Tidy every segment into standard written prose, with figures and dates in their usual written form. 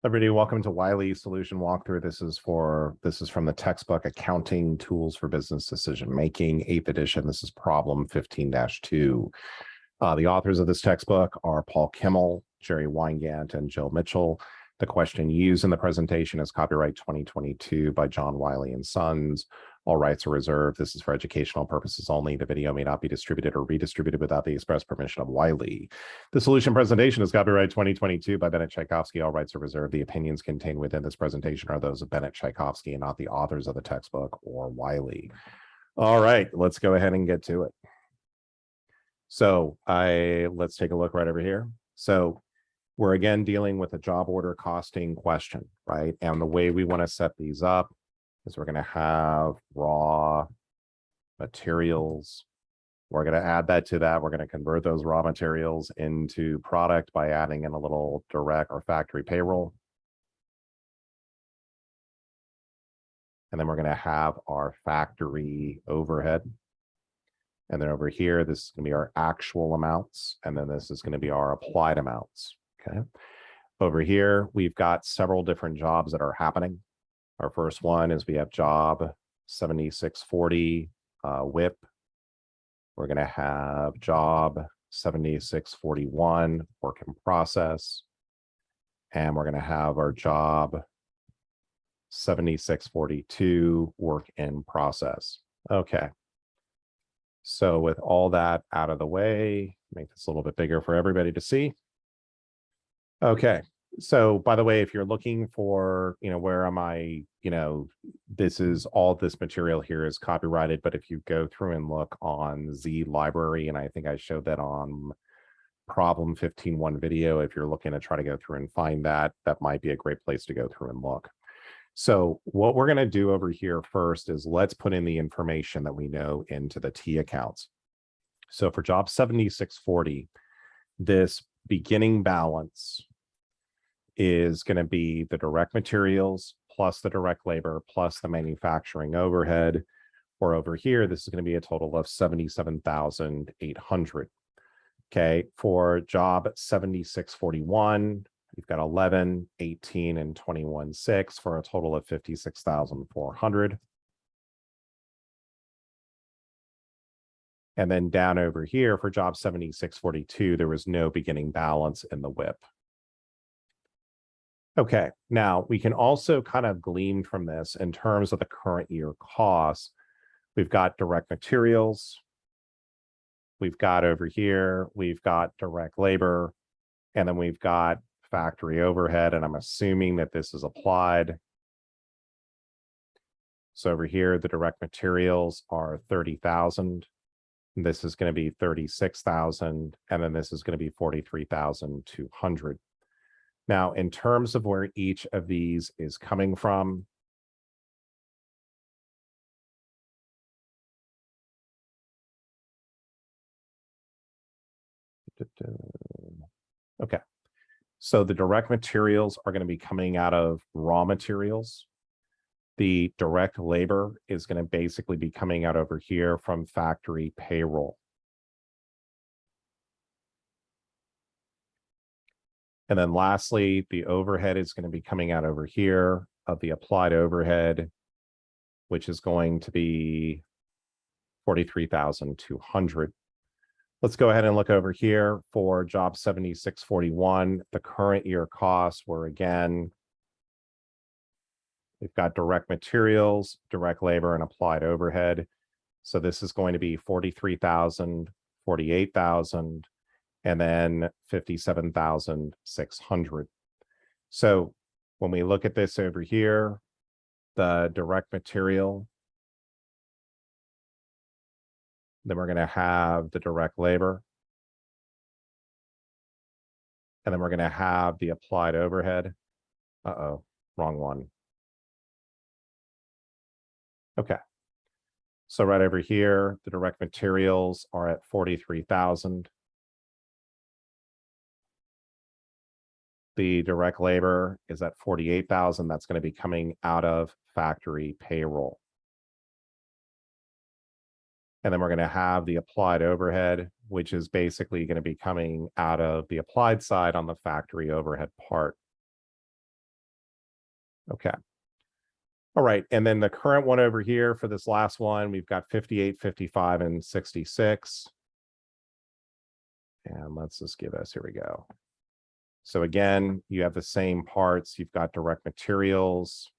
Everybody, welcome to Wiley Solution Walkthrough. This is from the textbook Accounting Tools for Business Decision Making, 8th edition. This is problem 15-2. The authors of this textbook are Paul Kimmel, Jerry Weingant, and Jill Mitchell. The question used in the presentation is copyright 2022 by John Wiley and Sons. All rights are reserved. This is for educational purposes only. The video may not be distributed or redistributed without the express permission of Wiley. The solution presentation is copyright 2022 by Bennett Tchaikovsky. All rights are reserved. The opinions contained within this presentation are those of Bennett Tchaikovsky and not the authors of the textbook or Wiley. All right, let's go ahead and get to it. So let's take a look right over here. So we're again dealing with a job order costing question, right? And the way we want to set these up is we're going to have raw materials. We're going to add that to that. We're going to convert those raw materials into product by adding in a little direct or factory payroll. And then we're going to have our factory overhead. And then over here, this is going to be our actual amounts. And then this is going to be our applied amounts. Okay. Over here, we've got several different jobs that are happening. Our first one is we have job 7640 WIP. We're going to have job 7641 work in process. And we're going to have our job 7642 work in process. Okay. So with all that out of the way, make this a little bit bigger for everybody to see. Okay. So by the way, if you're looking for, where am I, this is all this material here is copyrighted, but if you go through and look on Z Library, and I think I showed that on problem 15.1 video, if you're looking to try to go through and find that, that might be a great place to go through and look. So what we're going to do over here first is let's put in the information that we know into the T accounts. So for job 7640, this beginning balance is going to be the direct materials plus the direct labor plus the manufacturing overhead. Or over here, this is going to be a total of 77,800. Okay, for job 7641, we've got 11, 18, and 21.6 for a total of 56,400. And then down over here for job 7642, there was no beginning balance in the WIP. Okay, now we can also kind of glean from this in terms of the current year costs. We've got direct materials. We've got over here, we've got direct labor, and then we've got factory overhead, and I'm assuming that this is applied. So over here, the direct materials are 30,000. This is going to be 36,000, and then this is going to be 43,200. Now, in terms of where each of these is coming from, okay. So the direct materials are going to be coming out of raw materials. The direct labor is going to basically be coming out over here from factory payroll. And then lastly, the overhead is going to be coming out over here of the applied overhead, which is going to be 43,200. Let's go ahead and look over here for job 7641. The current year costs were, again, we've got direct materials, direct labor, and applied overhead. So this is going to be 43,000, 48,000, and then 57,600. So when we look at this over here, the direct material, then we're going to have the direct labor, and then we're going to have the applied overhead. Uh-oh, wrong one. Okay. So right over here, the direct materials are at 43,000. The direct labor is at 48,000. That's going to be coming out of factory payroll. And then we're going to have the applied overhead, which is basically going to be coming out of the applied side on the factory overhead part. Okay. All right. And then the current one over here for this last one, we've got 58, 55, and 66. And let's just give us, here we go. So again, you have the same parts. You've got direct materials,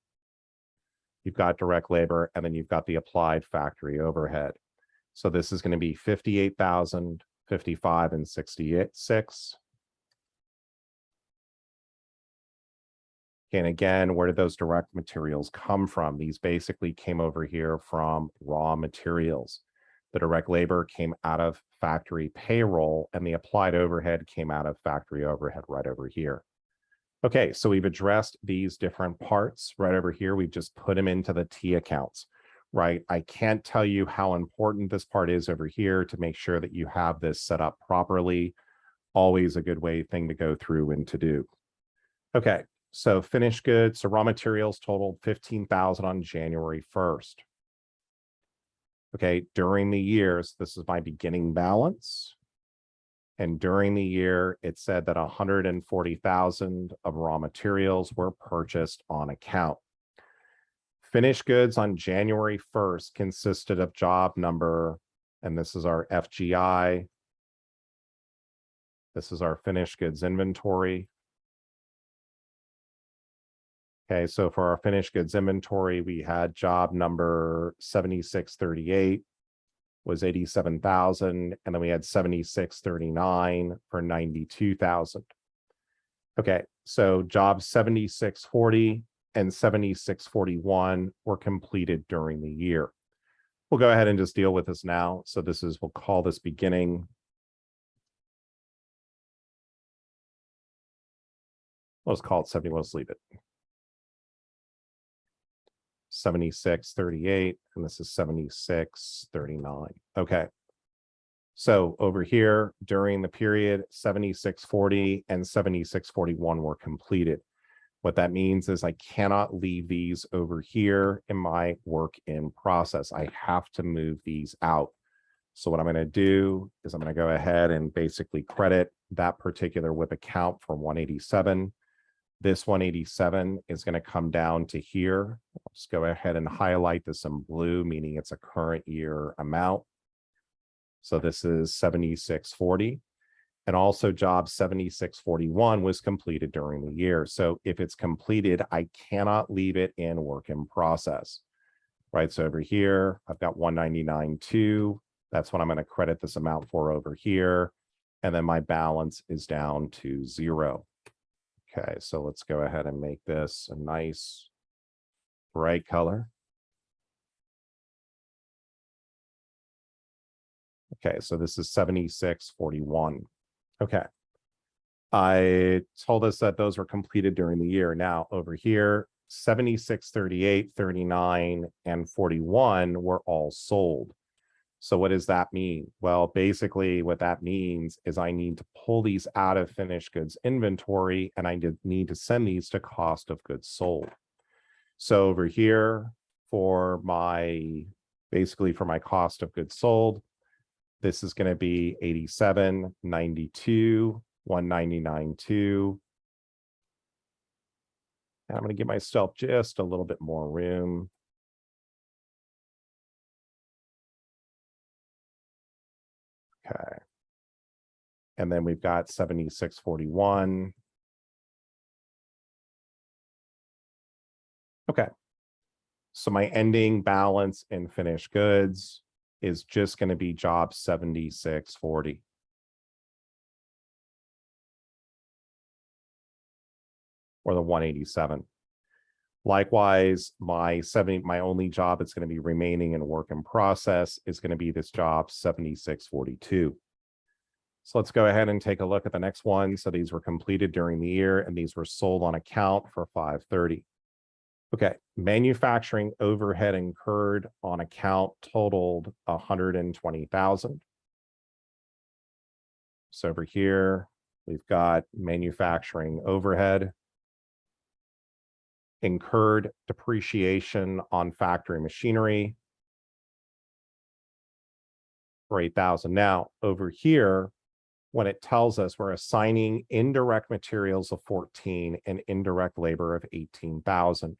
you've got direct labor, and then you've got the applied factory overhead. So this is going to be 58,000, 55, and 66. And again, where did those direct materials come from? These basically came over here from raw materials. The direct labor came out of factory payroll, and the applied overhead came out of factory overhead right over here. Okay, so we've addressed these different parts right over here. We've just put them into the T accounts, right? I can't tell you how important this part is over here to make sure that you have this set up properly. Always a good thing to go through and to do. Okay, so finished goods, so raw materials totaled 15,000 on January 1st. Okay, during the years, this is my beginning balance. And during the year, it said that 140,000 of raw materials were purchased on account. Finished goods on January 1st consisted of job number, and this is our FGI. This is our finished goods inventory. Okay, so for our finished goods inventory, we had job number 7638 was 87,000, and then we had 7639 for 92,000. Okay, so jobs 7640 and 7641 were completed during the year. We'll go ahead and just deal with this now. So this is, we'll call this beginning. Let's call it 70, let's leave it. 7638, and this is 7639. Okay. So over here, during the period, 7640 and 7641 were completed. What that means is I cannot leave these over here in my work in process. I have to move these out. So what I'm going to do is I'm going to go ahead and basically credit that particular WIP account for 187. This 187 is going to come down to here. I'll just go ahead and highlight this in blue, meaning it's a current year amount. So this is 7640. And also job 7641 was completed during the year. So if it's completed, I cannot leave it in work in process. Right. So over here, I've got 199.2. That's what I'm going to credit this amount for over here. And then my balance is down to 0. Okay, so let's go ahead and make this a nice bright color. Okay, so this is 7641. Okay. I told us that those were completed during the year. Now over here, 76, 38, 39, and 41 were all sold. So what does that mean? Well, basically what that means is I need to pull these out of finished goods inventory, and I need to send these to cost of goods sold. So over here for my, basically for my cost of goods sold, this is going to be 87, 92, 199.2. And I'm going to give myself just a little bit more room. Okay. And then we've got 7641. Okay. So my ending balance in finished goods is just going to be job 7640. Or the 187. Likewise, my only job that's going to be remaining in work in process is going to be this job 7642. So let's go ahead and take a look at the next one. So these were completed during the year, and these were sold on account for 530. Okay, manufacturing overhead incurred on account totaled 120,000. So over here, we've got manufacturing overhead, incurred depreciation on factory machinery for 8,000. Now over here, when it tells us we're assigning indirect materials of 14 and indirect labor of 18,000.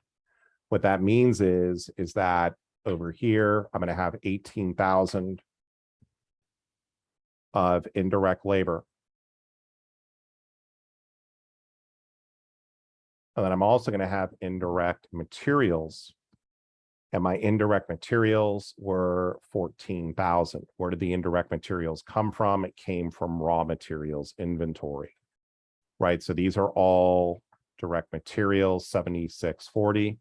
What that means is that over here, I'm going to have 18,000 of indirect labor. And then I'm also going to have indirect materials. And my indirect materials were 14,000. Where did the indirect materials come from? It came from raw materials inventory, right? So these are all direct materials, 7640.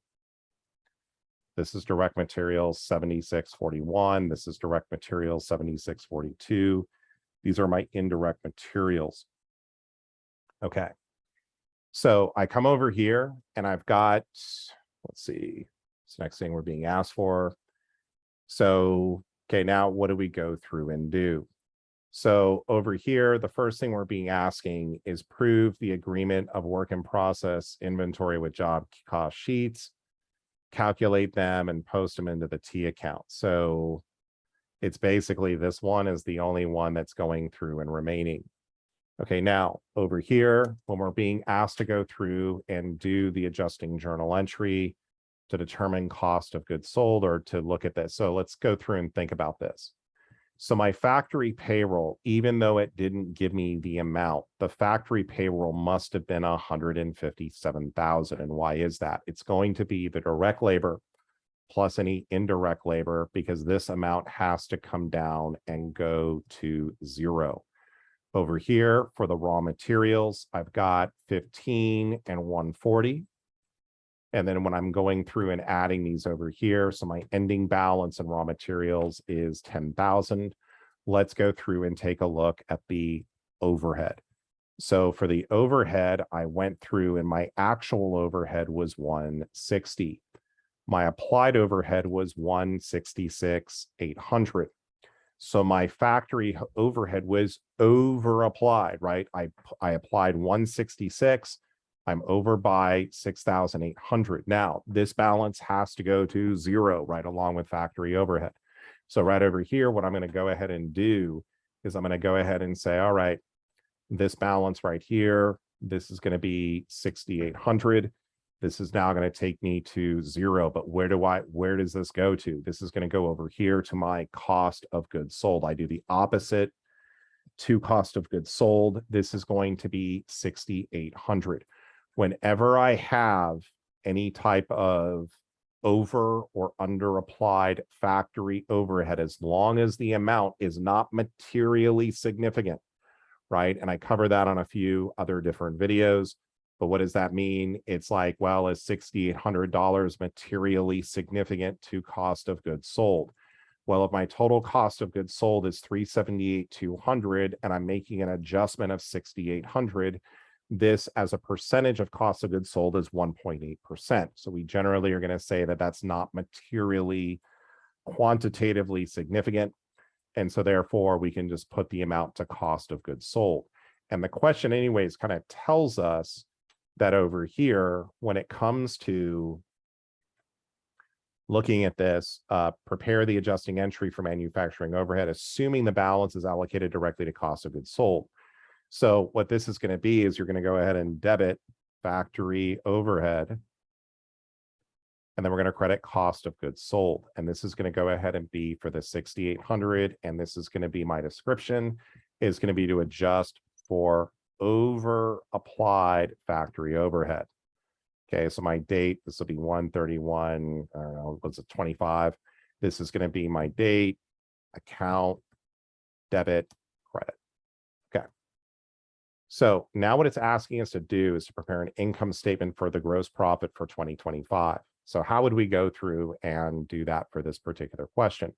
This is direct materials, 7641. This is direct materials, 7642. These are my indirect materials. Okay. So I come over here and I've got, let's see, it's the next thing we're being asked for. So, okay, now what do we go through and do? So over here, the first thing we're being asking is prove the agreement of work in process inventory with job cost sheets, calculate them and post them into the T account. So it's basically this one is the only one that's going through and remaining. Okay, now over here, when we're being asked to go through and do the adjusting journal entry to determine cost of goods sold or to look at this. So let's go through and think about this. So my factory payroll, even though it didn't give me the amount, the factory payroll must have been 157,000. And why is that? It's going to be the direct labor plus any indirect labor because this amount has to come down and go to zero. Over here for the raw materials, I've got 15 and 140. And then when I'm going through and adding these over here, so my ending balance in raw materials is 10,000. Let's go through and take a look at the overhead. So for the overhead, I went through and my actual overhead was 160. My applied overhead was 166,800. So my factory overhead was over applied, right? I applied 166. I'm over by 6,800. Now, this balance has to go to zero, right, along with factory overhead. So right over here, what I'm going to go ahead and do is I'm going to go ahead and say, all right, this balance right here, this is going to be 6,800. This is now going to take me to zero, but where does this go to? This is going to go over here to my cost of goods sold. I do the opposite to cost of goods sold. This is going to be 6,800. Whenever I have any type of over or under applied factory overhead, as long as the amount is not materially significant, right? And I cover that on a few other different videos. But what does that mean? It's like, well, is $6,800 materially significant to cost of goods sold? Well, if my total cost of goods sold is $378,200 and I'm making an adjustment of $6,800, this as a percentage of cost of goods sold is 1.8%. So we generally are going to say that that's not materially quantitatively significant. And so therefore we can just put the amount to cost of goods sold. And the question anyways kind of tells us that over here, when it comes to looking at this, prepare the adjusting entry for manufacturing overhead, assuming the balance is allocated directly to cost of goods sold. So what this is going to be is you're going to go ahead and debit factory overhead, and then we're going to credit cost of goods sold. And this is going to go ahead and be for the 6,800. And this is going to be my description is going to be to adjust for over applied factory overhead. Okay, so my date, this will be 1/31, I don't know, what's it, 25. This is going to be my date, account, debit, credit. Okay. So now what it's asking us to do is to prepare an income statement for the gross profit for 2025. So how would we go through and do that for this particular question?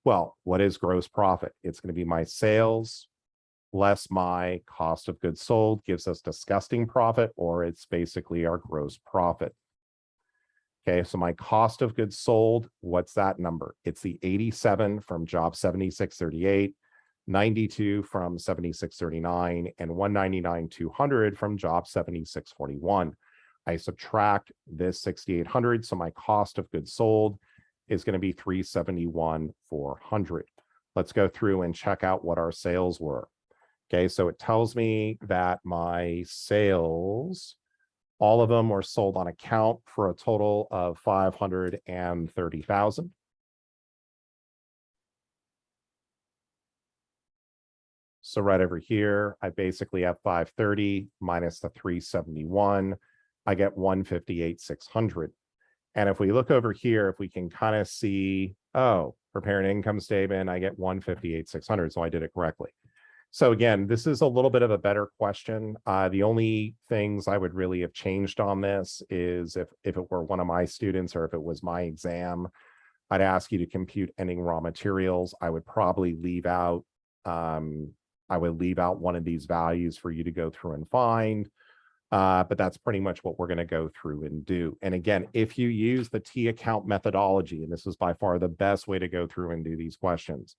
Well, what is gross profit? It's going to be my sales less my cost of goods sold gives us disgusting profit, or it's basically our gross profit. Okay, so my cost of goods sold, what's that number? It's the 87 from job 7638, 92 from 7639, and 199,200 from job 7641. I subtract this 6,800, so my cost of goods sold is going to be 371,400. Let's go through and check out what our sales were. Okay, so it tells me that my sales All of them were sold on account for a total of 530,000. So right over here, I basically have 530 minus the 371. I get 158,600. And if we look over here, if we can kind of see, oh, prepare an income statement, I get 158,600. So I did it correctly. So again, this is a little bit of a better question. The only things I would really have changed on this is if it were one of my students or if it was my exam, I'd ask you to compute ending raw materials. I would probably leave out, one of these values for you to go through and find. But that's pretty much what we're going to go through and do. And again, if you use the T-account methodology, and this is by far the best way to go through and do these questions,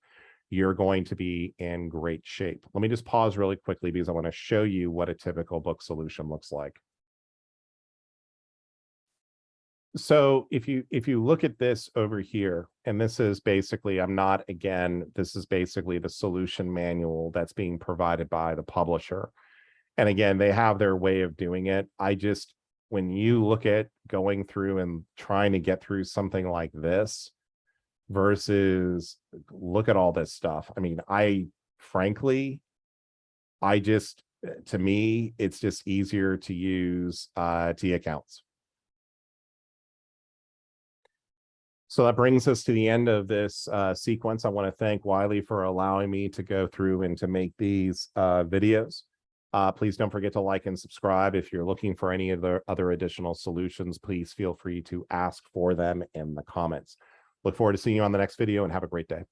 you're going to be in great shape. Let me just pause really quickly because I want to show you what a typical book solution looks like. So if you look at this over here, and this is basically, this is basically the solution manual that's being provided by the publisher. And again, they have their way of doing it. When you look at going through and trying to get through something like this versus look at all this stuff. I mean, to me, it's just easier to use T accounts. So that brings us to the end of this sequence. I want to thank Wiley for allowing me to go through and to make these videos. Please don't forget to like and subscribe. If you're looking for any of the other additional solutions, please feel free to ask for them in the comments. Look forward to seeing you on the next video and have a great day.